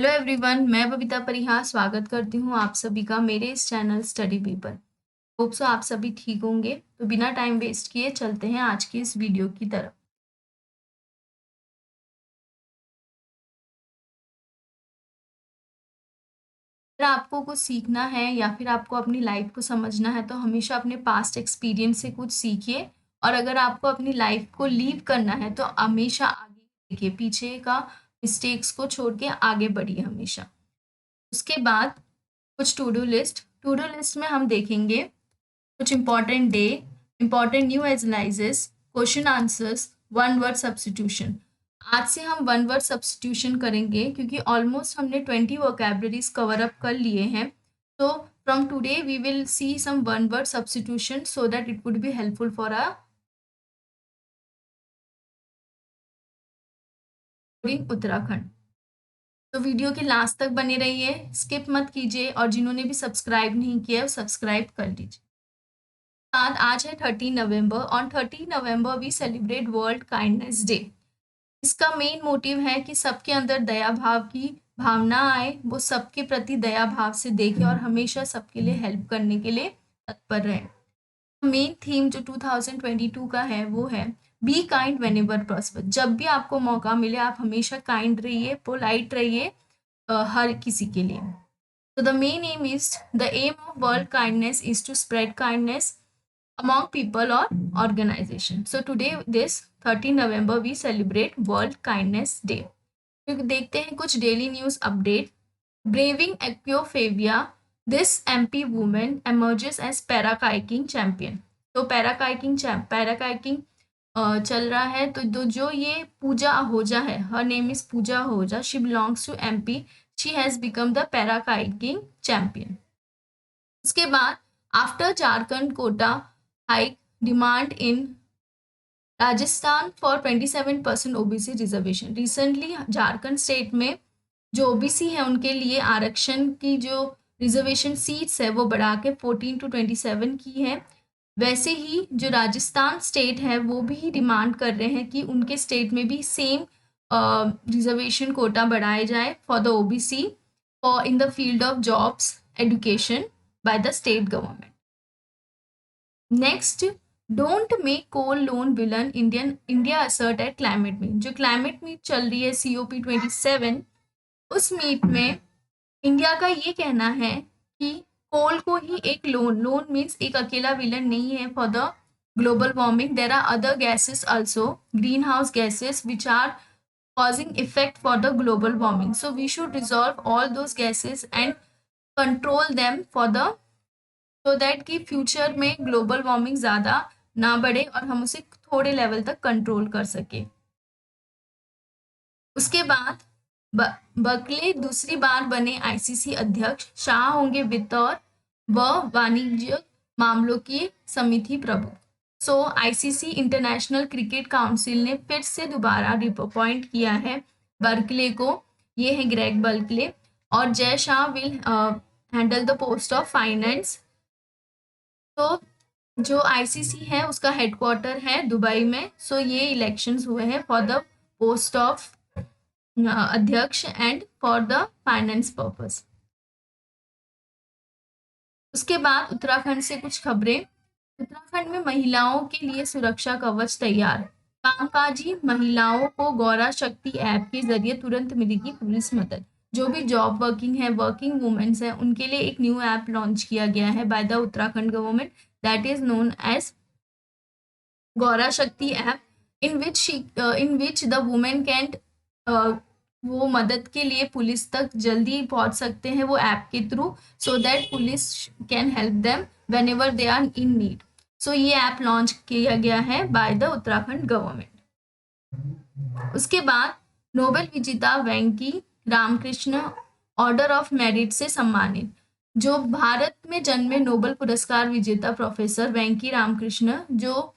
Hello everyone, मैं बबीता परिहार स्वागत करती हूँ आप सभी का मेरे इस चैनल स्टडी बी पर। होप सो आप सभी ठीक होंगे। तो बिना टाइम वेस्ट किए चलते हैं आज की इस वीडियो की तरफ। अगर आपको कुछ सीखना है या फिर आपको अपनी लाइफ को समझना है तो हमेशा अपने पास्ट एक्सपीरियंस से कुछ सीखिए। और अगर आपको अपनी लाइफ को लीव करना है तो हमेशा आगे देखिए, पीछे का मिस्टेक्स को छोड़ के आगे बढ़िए हमेशा। उसके बाद कुछ टू डू लिस्ट में हम देखेंगे कुछ important day, important new analysis, question answers, one word substitution. आज से हम वन वर्ड सब्स्टिट्यूशन करेंगे क्योंकि ऑलमोस्ट हमने 20 वोकैबुलरीज कवर अप कर लिए हैं। तो from today we will see some one word substitution so that it would be helpful for a Uttarakhand. तो वीडियो के लास्ट तक बने रहिए, स्किप मत कीजिए और जिन्होंने भी सब्सक्राइब नहीं किया सब्सक्राइब कर लीजिए। बाद आज है 13 नवंबर। On 13 November we celebrate World Kindness Day. इसका मेन मोटिव है कि सबके अंदर दया भाव की भावना आए, वो सबके प्रति दया भाव से देखे और हमेशा सबके लिए हेल्प करने के लिए तत्पर रहे। मेन थीम जो 2022 का है वो है be kind when ever possible. जब भी आपको मौका मिले आप हमेशा काइंड रहिए, पोलाइट रहिए हर किसी के लिए। So the main aim is the aim of world kindness is to spread kindness among people or organization. So today this 13 November we celebrate World Kindness Day. फिर देखते हैं कुछ daily news update. Braving aquaphobia, this MP women emerges as parakayaking champion. तो parakayaking चल रहा है। तो जो ये पूजा आहूजा है, her name is Pooja Ahuja, she belongs to MP. She has become the parakayaking champion. उसके बाद after Jharkhand quota hike demand in Rajasthan for 27% OBC reservation. Recently Jharkhand state में जो ओबीसी है उनके लिए आरक्षण की जो रिजर्वेशन सीट्स है वो बढ़ा के 14 to 27 की है। वैसे ही जो राजस्थान स्टेट है वो भी डिमांड कर रहे हैं कि उनके स्टेट में भी सेम रिजर्वेशन कोटा बढ़ाया जाए for the OBC for in the field of jobs education by the state government. Next, don't make coal lone villain India assert at climate meet. जो क्लाइमेट मीट चल रही है COP27, उस meet में India का ये कहना है कि कोल को ही एक लोन मीन्स एक अकेला विलन नहीं है for the global warming. There are other gases also, greenhouse gases which are causing effect for the global warming. So we should resolve all those gases and control them for the so that कि future में global warming ज़्यादा ना बढ़े और हम उसे थोड़े level तक कंट्रोल कर सके। उसके बाद बर्कले दूसरी बार बने ICC अध्यक्ष। शाह होंगे वित्त और वाणिज्य मामलों की समिति प्रमुख। सो ICC इंटरनेशनल क्रिकेट काउंसिल ने फिर से दोबारा अपॉइंट किया है बर्कले को। ये है ग्रेग बर्कले। और Jay Shah will handle the post of finance. तो जो ICC है उसका हेडक्वार्टर है दुबई में। सो ये इलेक्शंस हुए हैं फॉर द पोस्ट ऑफ अध्यक्ष and for the finance purpose. उसके बाद उत्तराखंड से कुछ खबरें। उत्तराखंड में महिलाओं के लिए सुरक्षा कवच तैयार। कामकाजी महिलाओं को गौरा शक्ति ऐप के जरिए तुरंत मिलेगी पुलिस मदद। जो भी जॉब वर्किंग है, वर्किंग वुमेन्स है, उनके लिए एक न्यू ऐप लॉन्च किया गया है by the Uttarakhand government, that is known as Gaura Shakti app, in which the women can वो मदद के लिए पुलिस तक जल्दी पहुंच सकते हैं वो ऐप के through, so that police can help them whenever they are in need. So ये ऐप लॉन्च किया गया है बाय द उत्तराखंड गवर्नमेंट। उसके बाद नोबेल विजेता वेंकी रामकृष्ण ऑर्डर ऑफ मेरिट से सम्मानित। जो भारत में जन्मे नोबेल पुरस्कार विजेता प्रोफेसर वेंकी रामकृष्ण, जो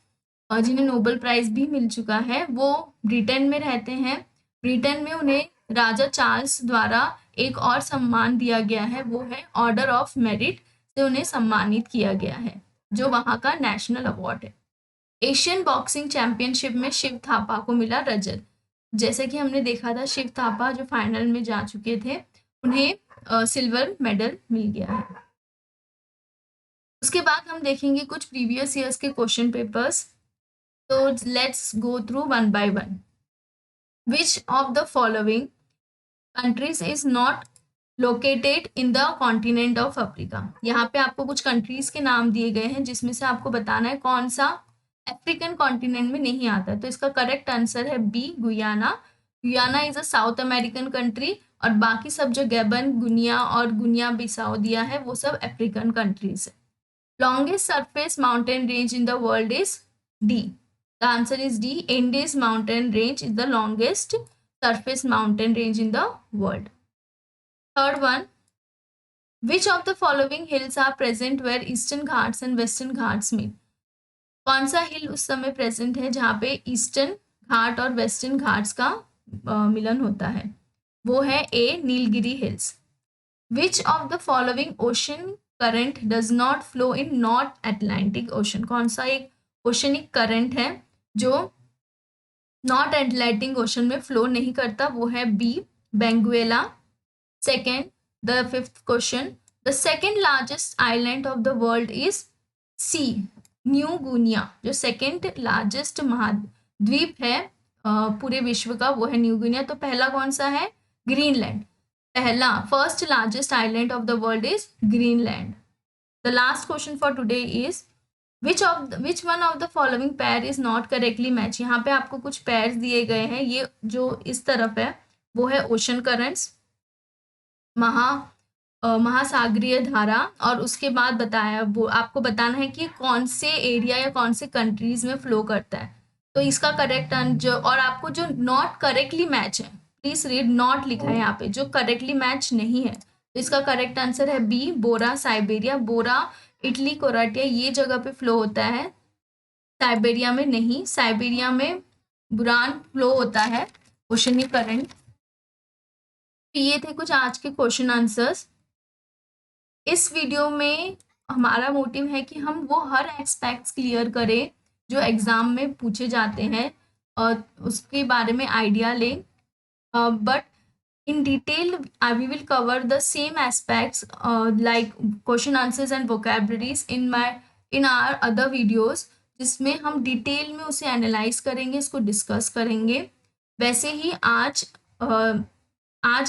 जिन्हें नोबेल प्राइज भी मिल चुका है, वो ब्रिटेन में रहते हैं। ब्रिटेन में उन्हें राजा चार्ल्स द्वारा एक और सम्मान दिया गया है, वो है ऑर्डर ऑफ मेरिट से उन्हें सम्मानित किया गया है, जो वहाँ का नेशनल अवार्ड है। एशियन बॉक्सिंग चैंपियनशिप में शिव थापा को मिला रजत। जैसे कि हमने देखा था शिव थापा जो फाइनल में जा चुके थे, उन्हें सिल्वर मेडल मिल गया है। उसके बाद हम देखेंगे कुछ प्रीवियस ईयर्स के क्वेश्चन पेपर्स। तो let's go through one by one. Which of the following countries is not located in the continent of Africa. यहाँ पे आपको कुछ कंट्रीज के नाम दिए गए हैं जिसमें से आपको बताना है कौन सा अफ्रीकन कॉन्टिनेंट में नहीं आता। तो इसका करेक्ट आंसर है B, Guyana. Guyana is a South American country और बाकी सब जो गैबन, गुनिया और गुनिया बिसाओ दिया है वो सब अफ्रीकन कंट्रीज है। Longest surface mountain range in the world is D. The answer is D, Andes mountain range is the longest surface mountain range in the world. Third one, which of the following hills are present where eastern ghats and western ghats meet? कौन सा हिल उस समय present है जहाँ पे eastern घाट और western Ghats का मिलन होता है? वो है A, Nilgiri hills. Which of the following ocean current does not flow in North Atlantic Ocean? कौन सा एक ओशनिक करंट है जो नॉर्थ अटलांटिक ओशन में फ्लो नहीं करता? वो है B, Benguela. Second, the fifth question, the second largest island of the world is C, New Guinea. जो सेकेंड लार्जेस्ट महाद्वीप है पूरे विश्व का वो है न्यू गुनिया। तो पहला कौन सा है? ग्रीनलैंड। पहला first largest island of the world is Greenland. The last question for today is which one of the following pair is not correctly match. यहाँ पे आपको कुछ पेयर्स दिए गए हैं, ये जो इस तरफ है वो है ओशन करंट्स, महासागरीय धारा, और उसके बाद बताया वो आपको बताना है कि कौन से एरिया या कौन से कंट्रीज में फ्लो करता है। तो इसका करेक्ट आंसर, और आपको जो नॉट करेक्टली मैच है, प्लीज रीड, नॉट लिखा है यहाँ पे, जो करेक्टली मैच नहीं है। तो इसका करेक्ट आंसर है बी, बोरा साइबेरिया। बोरा इटली, कोराटिया ये जगह पे फ्लो होता है, साइबेरिया में नहीं। साइबेरिया में बुरान फ्लो होता है, ओशनिक करंट। ये थे कुछ आज के क्वेश्चन आंसर्स। इस वीडियो में हमारा मोटिव है कि हम वो हर एस्पेक्ट्स क्लियर करें जो एग्जाम में पूछे जाते हैं और उसके बारे में आइडिया लें। But in detail we will cover the same aspects like question answers and vocabularies in our other videos, जिसमें हम डिटेल में उसे एनालाइज करेंगे, इसको डिस्कस करेंगे। वैसे ही आज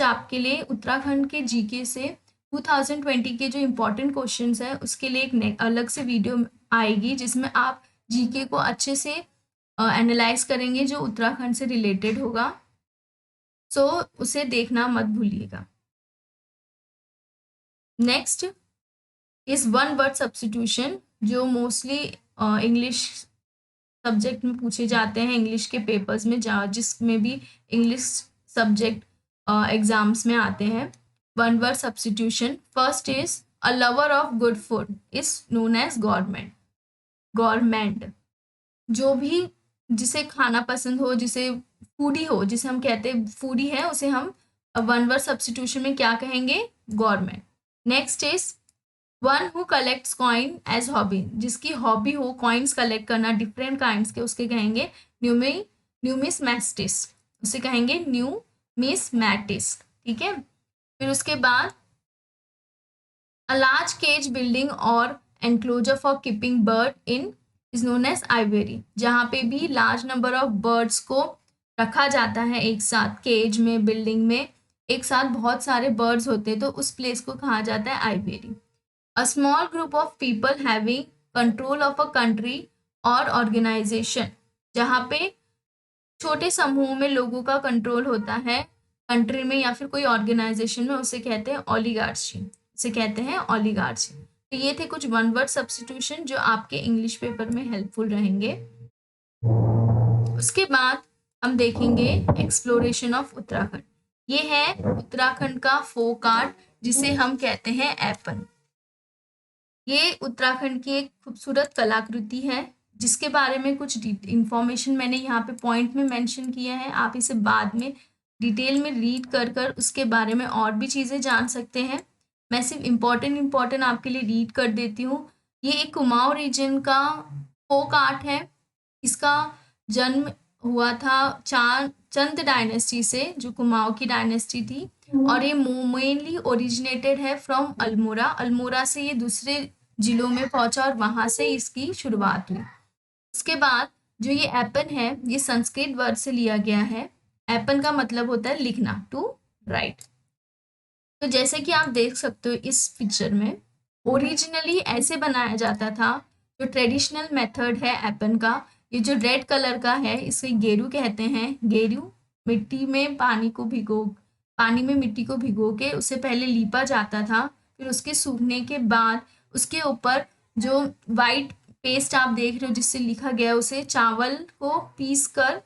आपके लिए उत्तराखंड के जीके से 2020 के जो इम्पोर्टेंट क्वेश्चंस है उसके लिए एक अलग से वीडियो आएगी जिसमें आप जीके को अच्छे से एनालाइज करेंगे जो उत्तराखंड से रिलेटेड होगा। सो उसे देखना मत भूलिएगा। Next is one word substitution, जो मोस्टली इंग्लिश सब्जेक्ट में पूछे जाते हैं, इंग्लिश के पेपर्स में जिसमें भी इंग्लिश सब्जेक्ट एग्जाम्स में आते हैं। One word substitution, first is a lover of good food is known as government. Government, जो भी जिसे खाना पसंद हो, जिसे फूडी हो, जिसे हम कहते हैं फूडी है, उसे हम वन वर्ड सब्स्टिट्यूशन में क्या कहेंगे? Government. Next is one who collects coin as hobby, जिसकी हॉबी हो कॉइन्स कलेक्ट करना डिफरेंट काइंड्स के, उसके कहेंगे न्यूमिसमैटिस्ट, उसे कहेंगे न्यूमिसमैटिस्ट। ठीक है। फिर उसके बाद अ लार्ज केज बिल्डिंग और enclosure for keeping bird in is known as aviary, जहाँ पे भी लार्ज नंबर ऑफ बर्ड्स को रखा जाता है एक साथ, केज में, बिल्डिंग में एक साथ बहुत सारे बर्ड्स होते हैं, तो उस प्लेस को कहा जाता है aviary. A small group of people having control of a country और ऑर्गेनाइजेशन, जहाँ पे छोटे समूह में लोगों का कंट्रोल होता है कंट्री में या फिर कोई ऑर्गेनाइजेशन में, उसे कहते हैं ओलिगार्ची, उसे कहते हैं ओलिगार्ची। तो ये थे कुछ वन वर्ड सब्स्टिट्यूशन जो आपके इंग्लिश पेपर में हेल्पफुल रहेंगे। उसके बाद हम देखेंगे एक्सप्लोरेशन ऑफ उत्तराखंड। ये है उत्तराखंड का फोक आर्ट जिसे हम कहते हैं एपन। ये उत्तराखंड की एक खूबसूरत कलाकृति है जिसके बारे में कुछ इंफॉर्मेशन मैंने यहाँ पे पॉइंट में मेंशन किया है। आप इसे बाद में डिटेल में रीड कर उसके बारे में और भी चीज़ें जान सकते हैं। मैं सिर्फ इम्पोर्टेंट आपके लिए रीड कर देती हूँ। ये एक कुमाऊं रीजन का फोक आर्ट है। इसका जन्म हुआ था चंद डायनेस्टी से, जो कुमाऊं की डायनेस्टी थी। और ये मेनली ओरिजिनेटेड है फ्रॉम अल्मोड़ा। अल्मोड़ा से ये दूसरे जिलों में पहुंचा और वहां से इसकी शुरुआत हुई। उसके बाद जो ये एपन है ये संस्कृत वर्ड से लिया गया है। एपन का मतलब होता है लिखना, टू राइट। तो जैसे कि आप देख सकते हो इस पिक्चर में, ओरिजिनली ऐसे बनाया जाता था। जो ट्रेडिशनल मेथड है एपन का, ये जो रेड कलर का है इसे गेरू कहते हैं। गेरू मिट्टी में पानी में मिट्टी को भिगो के उसे पहले लीपा जाता था। फिर उसके सूखने के बाद उसके ऊपर जो वाइट पेस्ट आप देख रहे हो जिससे लिखा गया, उसे चावल को पीस कर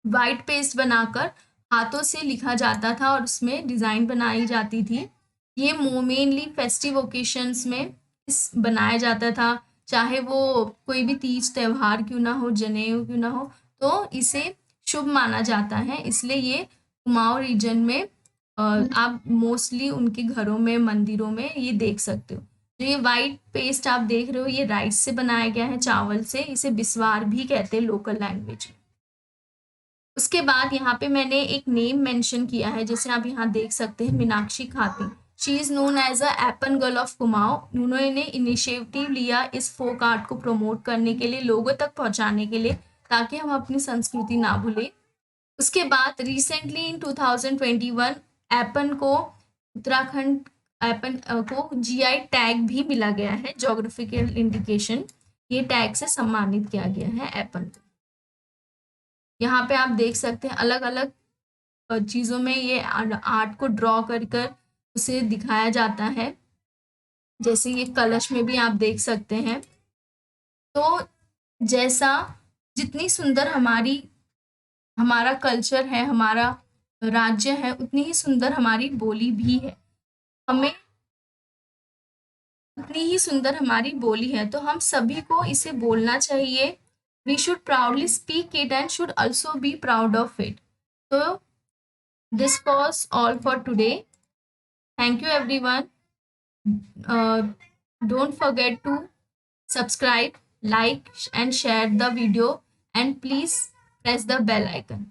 वाइट पेस्ट बनाकर हाथों से लिखा जाता था और उसमें डिज़ाइन बनाई जाती थी। ये मेनली फेस्टिव ओकेशंस में इस बनाया जाता था, चाहे वो कोई भी तीज त्योहार क्यों ना हो, जनेऊ क्यों ना हो, तो इसे शुभ माना जाता है। इसलिए ये कुमाऊं रीजन में आप मोस्टली उनके घरों में, मंदिरों में ये देख सकते हो। जो ये वाइट पेस्ट आप देख रहे हो ये राइस से बनाया गया है, चावल से। इसे बिस्वार भी कहते हैं लोकल लैंग्वेज में। उसके बाद यहाँ पे मैंने एक नेम मेंशन किया है, जैसे आप यहाँ देख सकते हैं, Meenakshi Khati. She is known as a Aipan girl of Kumaon. उन्होंने इनिशिएटिव लिया इस फोक आर्ट को प्रमोट करने के लिए, लोगों तक पहुंचाने के लिए, ताकि हम अपनी संस्कृति ना भूलें। उसके बाद रिसेंटली इन 2021 एपन को उत्तराखंड एपन को जीआई टैग भी मिला गया है, जोग्राफिकल इंडिकेशन। ये टैग से सम्मानित किया गया है एपन को। यहाँ पे आप देख सकते हैं अलग अलग चीज़ों में ये आर्ट को ड्रॉ कर कर उसे दिखाया जाता है। जैसे ये कलश में भी आप देख सकते हैं। तो जैसा जितनी सुंदर हमारा कल्चर है, हमारा राज्य है, उतनी ही सुंदर हमारी बोली भी है। हमें उतनी ही सुंदर हमारी बोली है, तो हम सभी को इसे बोलना चाहिए। We should proudly speak it and should also be proud of it. So this was all for today. Thank you everyone. Don't forget to subscribe, like and share the video, and please press the bell icon.